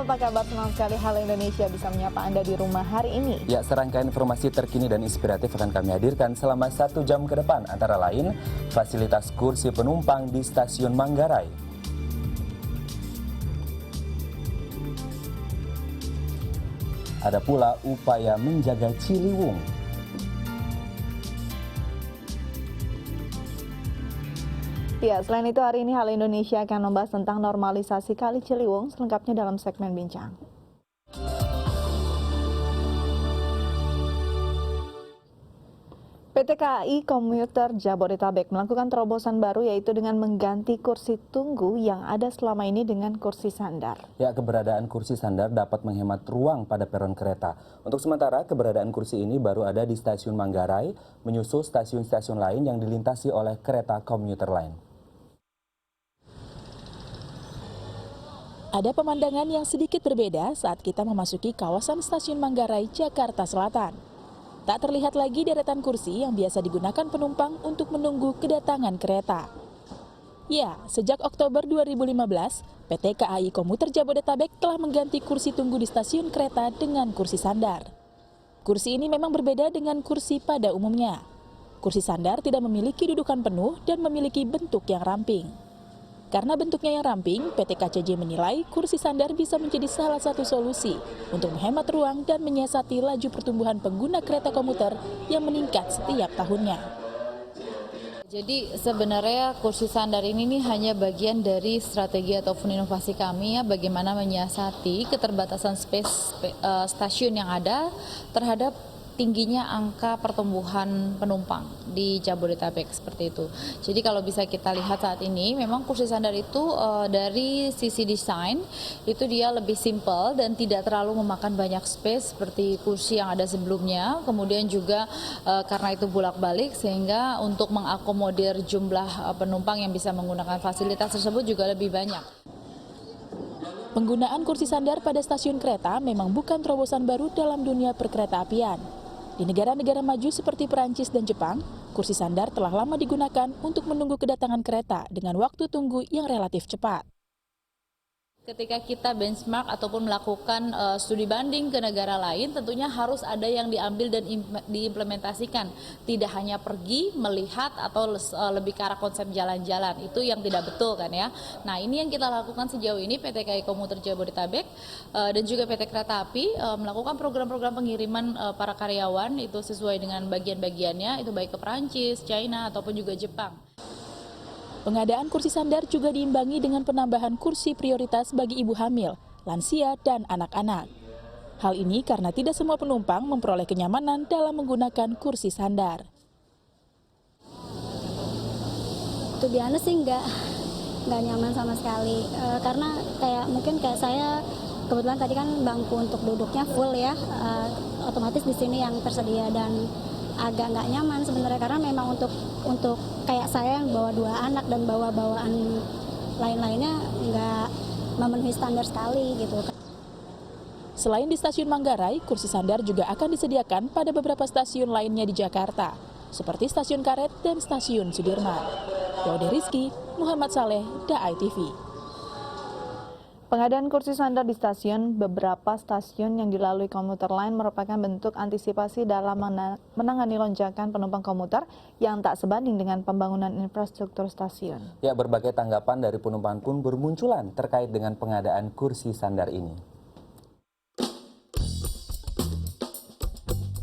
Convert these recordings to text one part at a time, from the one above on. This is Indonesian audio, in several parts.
apa kabar? Senang sekali Halo Indonesia bisa menyapa Anda di rumah hari ini. Ya, serangkaian informasi terkini dan inspiratif akan kami hadirkan selama 1 jam ke depan. Antara lain, fasilitas kursi penumpang di Stasiun Manggarai. Ada pula upaya menjaga Ciliwung. Ya, selain itu hari ini Halo Indonesia akan membahas tentang normalisasi Kali Ciliwung, selengkapnya dalam segmen Bincang. PT KAI Komuter Jabodetabek melakukan terobosan baru yaitu dengan mengganti kursi tunggu yang ada selama ini dengan kursi sandar. Ya, keberadaan kursi sandar dapat menghemat ruang pada peron kereta. Untuk sementara, keberadaan kursi ini baru ada di Stasiun Manggarai, menyusul stasiun-stasiun lain yang dilintasi oleh kereta komuter lain. Ada pemandangan yang sedikit berbeda saat kita memasuki kawasan Stasiun Manggarai, Jakarta Selatan. Tak terlihat lagi deretan kursi yang biasa digunakan penumpang untuk menunggu kedatangan kereta. Ya, sejak Oktober 2015, PT KAI Komuter Jabodetabek telah mengganti kursi tunggu di stasiun kereta dengan kursi sandar. Kursi ini memang berbeda dengan kursi pada umumnya. Kursi sandar tidak memiliki dudukan penuh dan memiliki bentuk yang ramping. Karena bentuknya yang ramping, PT KCJ menilai kursi sandar bisa menjadi salah satu solusi untuk menghemat ruang dan menyiasati laju pertumbuhan pengguna kereta komuter yang meningkat setiap tahunnya. Jadi sebenarnya kursi sandar ini hanya bagian dari strategi ataupun inovasi kami ya, bagaimana menyiasati keterbatasan stasiun yang ada terhadap tingginya angka pertumbuhan penumpang di Jabodetabek seperti itu. Jadi kalau bisa kita lihat saat ini, memang kursi sandar itu dari sisi desain itu dia lebih simple dan tidak terlalu memakan banyak space seperti kursi yang ada sebelumnya. Kemudian juga karena itu bolak-balik sehingga untuk mengakomodir jumlah penumpang yang bisa menggunakan fasilitas tersebut juga lebih banyak. Penggunaan kursi sandar pada stasiun kereta memang bukan terobosan baru dalam dunia perkereta-apian. Di negara-negara maju seperti Perancis dan Jepang, kursi sandar telah lama digunakan untuk menunggu kedatangan kereta dengan waktu tunggu yang relatif cepat. Ketika kita benchmark ataupun melakukan studi banding ke negara lain, tentunya harus ada yang diambil dan diimplementasikan. Tidak hanya pergi, melihat, atau lebih ke arah konsep jalan-jalan. Itu yang tidak betul kan ya. Nah ini yang kita lakukan sejauh ini PT KAI Komuter Jabodetabek dan juga PT Kereta Api melakukan program-program pengiriman para karyawan itu sesuai dengan bagian-bagiannya, itu baik ke Perancis, China, ataupun juga Jepang. Pengadaan kursi sandar juga diimbangi dengan penambahan kursi prioritas bagi ibu hamil, lansia, dan anak-anak. Hal ini karena tidak semua penumpang memperoleh kenyamanan dalam menggunakan kursi sandar. Tuh biasa sih nggak nyaman sama sekali, karena mungkin kayak saya kebetulan tadi kan bangku untuk duduknya full ya, otomatis di sini yang tersedia dan agak nggak nyaman sebenarnya karena memang untuk kayak saya yang bawa 2 anak dan bawa bawaan lain-lainnya nggak memenuhi standar sekali gitu. Selain di Stasiun Manggarai, kursi sandar juga akan disediakan pada beberapa stasiun lainnya di Jakarta, seperti Stasiun Karet dan Stasiun Sudirman. Yaudah Rizky, Muhammad Saleh, DAI TV. Pengadaan kursi sandar di beberapa stasiun yang dilalui komuter lain merupakan bentuk antisipasi dalam menangani lonjakan penumpang komuter yang tak sebanding dengan pembangunan infrastruktur stasiun. Ya, berbagai tanggapan dari penumpang pun bermunculan terkait dengan pengadaan kursi sandar ini.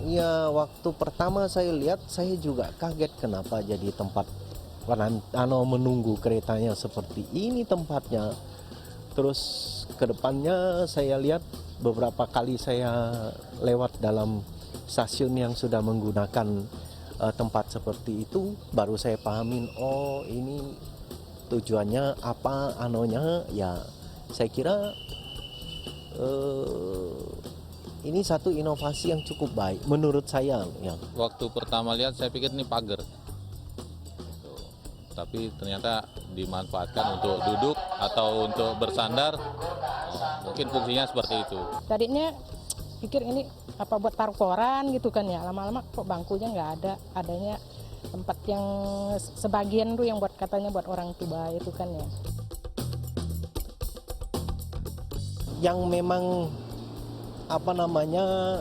Ya, waktu pertama saya lihat saya juga kaget kenapa jadi tempat menunggu keretanya seperti ini tempatnya. Terus ke depannya saya lihat beberapa kali saya lewat dalam stasiun yang sudah menggunakan tempat seperti itu, baru saya pahamin, oh ini tujuannya apa ya saya kira ini satu inovasi yang cukup baik menurut saya ya. Waktu pertama lihat saya pikir ini pagar. Tapi ternyata dimanfaatkan untuk duduk atau untuk bersandar, mungkin fungsinya seperti itu. Tadinya pikir ini apa buat taruh koran gitu kan ya, lama-lama kok bangkunya nggak ada, adanya tempat yang sebagian tuh yang buat katanya buat orang tua itu kan ya. yang memang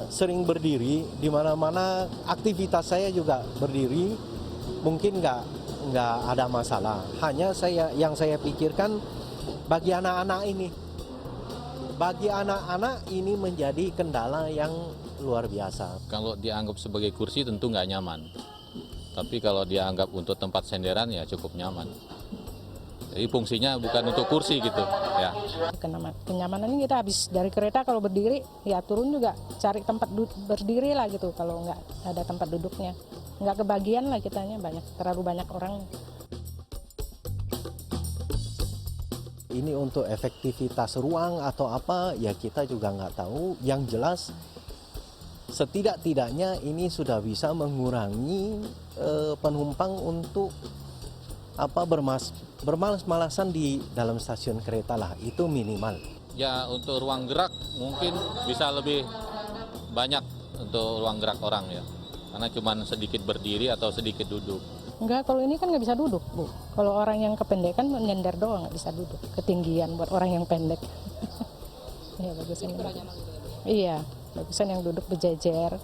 sering berdiri, di mana-mana aktivitas saya juga berdiri, mungkin nggak ada masalah. Hanya yang saya pikirkan bagi anak-anak ini menjadi kendala yang luar biasa. Kalau dianggap sebagai kursi tentu nggak nyaman. Tapi kalau dianggap untuk tempat senderan ya cukup nyaman. Jadi fungsinya bukan untuk kursi gitu ya. Kenyamanan ini kita habis dari kereta kalau berdiri ya turun juga cari tempat berdiri lah gitu kalau nggak ada tempat duduknya. Nggak kebagian lah kitanya, terlalu banyak orang. Ini untuk efektivitas ruang atau apa ya kita juga nggak tahu. Yang jelas setidak-tidaknya ini sudah bisa mengurangi penumpang untuk bermalas-malasan di dalam stasiun kereta lah, itu minimal. Ya untuk ruang gerak mungkin bisa lebih banyak untuk ruang gerak orang ya. Karena cuma sedikit berdiri atau sedikit duduk. Enggak, kalau ini kan nggak bisa duduk, Bu. Kalau orang yang kependekan nyender doang nggak bisa duduk. Ketinggian buat orang yang pendek. Iya, bagusan. Iya, bagusan yang duduk berjejer.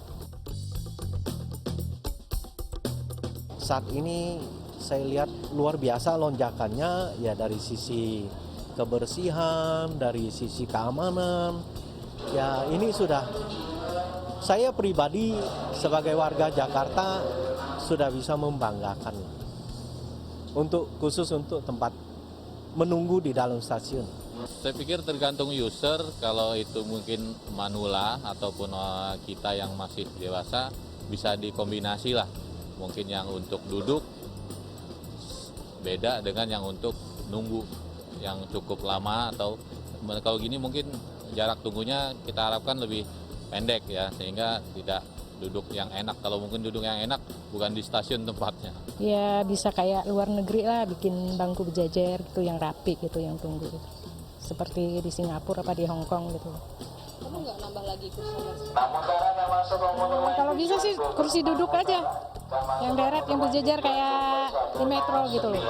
Saat ini saya lihat luar biasa lonjakannya ya dari sisi kebersihan, dari sisi keamanan. Ya ini sudah, saya pribadi sebagai warga Jakarta sudah bisa membanggakan khusus untuk tempat menunggu di dalam stasiun. Saya pikir tergantung user, kalau itu mungkin manula ataupun kita yang masih dewasa bisa dikombinasi lah. Mungkin yang untuk duduk beda dengan yang untuk nunggu yang cukup lama, atau kalau gini mungkin jarak tunggunya kita harapkan lebih pendek ya, sehingga tidak duduk yang enak. Kalau mungkin duduk yang enak bukan di stasiun tempatnya. Ya bisa kayak luar negeri lah, bikin bangku berjejer gitu yang rapi gitu yang tunggu gitu. Seperti di Singapura apa di Hong Kong gitu. Kamu nggak nambah lagi kursi? Kalau bisa sih kursi duduk aja, yang deret, yang berjejer kayak di metro gitu loh.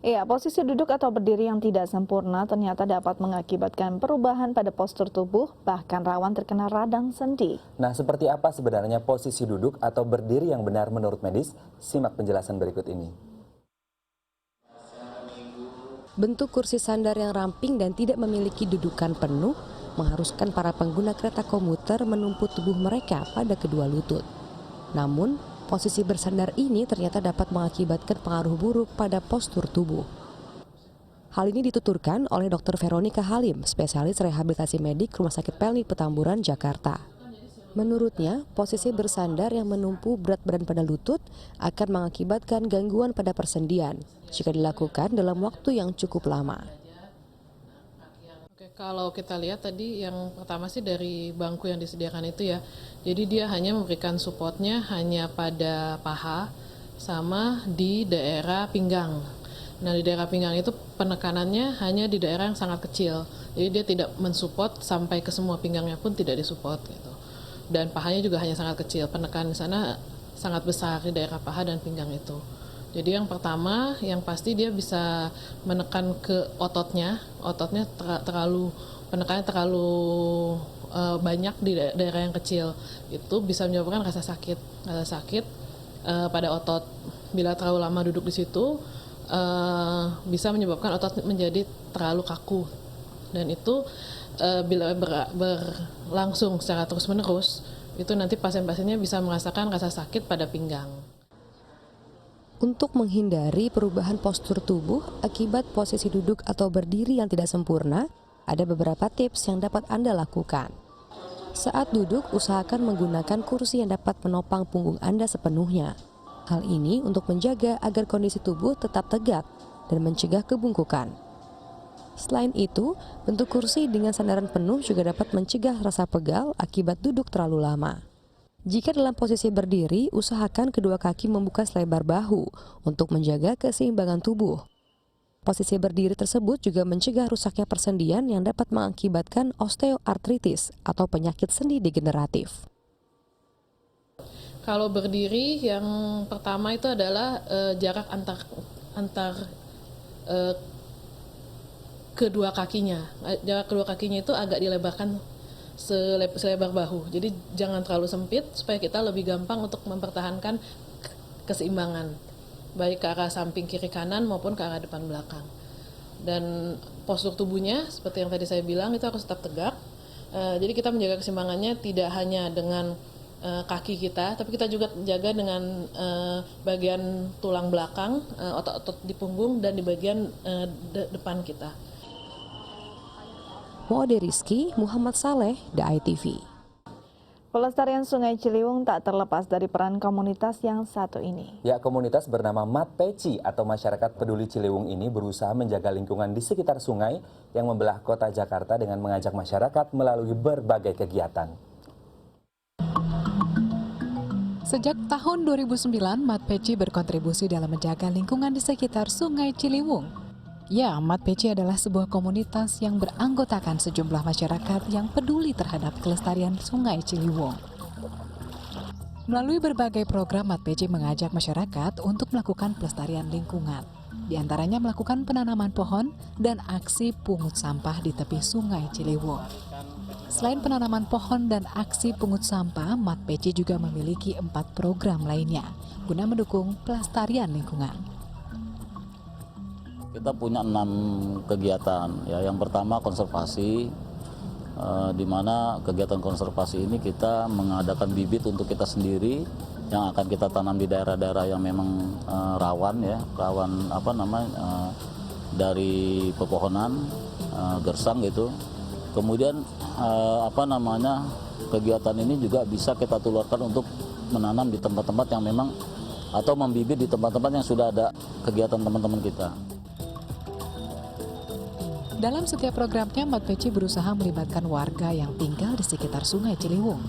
Iya, posisi duduk atau berdiri yang tidak sempurna ternyata dapat mengakibatkan perubahan pada postur tubuh, bahkan rawan terkena radang sendi. Nah, seperti apa sebenarnya posisi duduk atau berdiri yang benar menurut medis? Simak penjelasan berikut ini. Bentuk kursi sandar yang ramping dan tidak memiliki dudukan penuh mengharuskan para pengguna kereta komuter menumpuk tubuh mereka pada kedua lutut. Namun, posisi bersandar ini ternyata dapat mengakibatkan pengaruh buruk pada postur tubuh. Hal ini dituturkan oleh Dr. Veronica Halim, spesialis rehabilitasi medik Rumah Sakit Pelni Petamburan, Jakarta. Menurutnya, posisi bersandar yang menumpu berat badan pada lutut akan mengakibatkan gangguan pada persendian jika dilakukan dalam waktu yang cukup lama. Oke, kalau kita lihat tadi yang pertama sih dari bangku yang disediakan itu ya. Jadi dia hanya memberikan supportnya hanya pada paha sama di daerah pinggang. Nah di daerah pinggang itu penekanannya hanya di daerah yang sangat kecil. Jadi dia tidak mensupport sampai ke semua pinggangnya pun tidak disupport gitu. Dan pahanya juga hanya sangat kecil. Penekanan di sana sangat besar di daerah paha dan pinggang itu. Jadi yang pertama, yang pasti dia bisa menekan ke ototnya penekannya terlalu banyak di daerah yang kecil. Itu bisa menyebabkan rasa sakit pada otot. Bila terlalu lama duduk di situ, bisa menyebabkan otot menjadi terlalu kaku. Dan itu bila berlangsung secara terus-menerus, itu nanti pasien-pasiennya bisa merasakan rasa sakit pada pinggang. Untuk menghindari perubahan postur tubuh akibat posisi duduk atau berdiri yang tidak sempurna, ada beberapa tips yang dapat Anda lakukan. Saat duduk, usahakan menggunakan kursi yang dapat menopang punggung Anda sepenuhnya. Hal ini untuk menjaga agar kondisi tubuh tetap tegak dan mencegah kebungkukan. Selain itu, bentuk kursi dengan sandaran penuh juga dapat mencegah rasa pegal akibat duduk terlalu lama. Jika dalam posisi berdiri, usahakan kedua kaki membuka selebar bahu untuk menjaga keseimbangan tubuh. Posisi berdiri tersebut juga mencegah rusaknya persendian yang dapat mengakibatkan osteoartritis atau penyakit sendi degeneratif. Kalau berdiri, yang pertama itu adalah jarak antar kedua kakinya. Jarak kedua kakinya itu agak dilebarkan selebar bahu. Jadi jangan terlalu sempit supaya kita lebih gampang untuk mempertahankan keseimbangan. Baik ke arah samping kiri kanan maupun ke arah depan belakang. Dan postur tubuhnya seperti yang tadi saya bilang itu harus tetap tegak. Jadi kita menjaga keseimbangannya tidak hanya dengan kaki kita, tapi kita juga menjaga dengan bagian tulang belakang, otot-otot di punggung dan di bagian depan kita. Mode Rizky, Muhammad Saleh, The ITV. Pelestarian Sungai Ciliwung tak terlepas dari peran komunitas yang satu ini. Ya, komunitas bernama Mat Peci atau Masyarakat Peduli Ciliwung ini berusaha menjaga lingkungan di sekitar sungai yang membelah kota Jakarta dengan mengajak masyarakat melalui berbagai kegiatan. Sejak tahun 2009, Mat Peci berkontribusi dalam menjaga lingkungan di sekitar Sungai Ciliwung. Ya, Mat Peci adalah sebuah komunitas yang beranggotakan sejumlah masyarakat yang peduli terhadap kelestarian Sungai Ciliwung. Melalui berbagai program, Mat Peci mengajak masyarakat untuk melakukan pelestarian lingkungan. Di antaranya melakukan penanaman pohon dan aksi pungut sampah di tepi Sungai Ciliwung. Selain penanaman pohon dan aksi pungut sampah, Mat Peci juga memiliki 4 program lainnya guna mendukung pelestarian lingkungan. Kita punya 6 kegiatan. Ya, yang pertama konservasi, di mana kegiatan konservasi ini kita mengadakan bibit untuk kita sendiri yang akan kita tanam di daerah-daerah yang memang rawan dari pepohonan, gersang gitu. Kemudian kegiatan ini juga bisa kita tulurkan untuk menanam di tempat-tempat yang memang atau membibit di tempat-tempat yang sudah ada kegiatan teman-teman kita. Dalam setiap programnya, Mat Peci berusaha melibatkan warga yang tinggal di sekitar Sungai Ciliwung.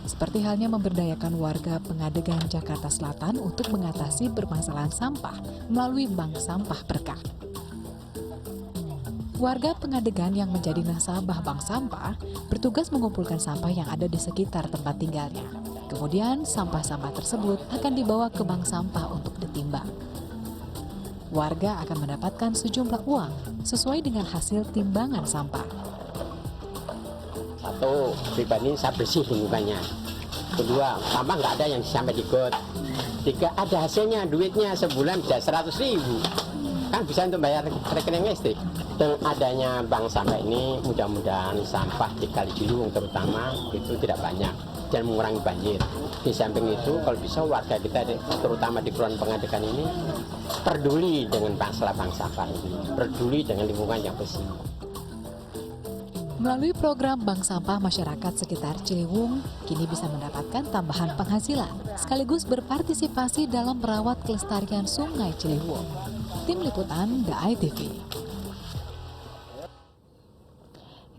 Seperti halnya memberdayakan warga Pengadegan, Jakarta Selatan untuk mengatasi permasalahan sampah melalui bank sampah berkah. Warga Pengadegan yang menjadi nasabah bank sampah bertugas mengumpulkan sampah yang ada di sekitar tempat tinggalnya. Kemudian sampah-sampah tersebut akan dibawa ke bank sampah untuk ditimbang. Warga akan mendapatkan sejumlah uang sesuai dengan hasil timbangan sampah. Satu, pribadi saya bersih lingkungannya. Kedua, sampah nggak ada yang sampai di got. Tiga, ada hasilnya, duitnya sebulan bisa 100.000. Kan bisa untuk bayar rekening listrik. Dengan adanya bank sampah ini, mudah-mudahan sampah di Kali Ciliwung terutama itu tidak banyak dan mengurangi banjir. Di samping itu, kalau bisa warga kita, terutama di Kelurahan Pengadegan ini, peduli dengan masalah bank sampah ini, peduli dengan lingkungan yang bersih. Melalui program Bank Sampah, masyarakat sekitar Ciliwung kini bisa mendapatkan tambahan penghasilan, sekaligus berpartisipasi dalam merawat kelestarian Sungai Ciliwung. Tim Liputan, The ITV.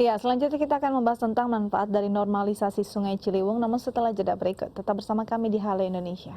Ya, selanjutnya kita akan membahas tentang manfaat dari normalisasi Sungai Ciliwung, namun setelah jeda berikut. Tetap bersama kami di Halo Indonesia.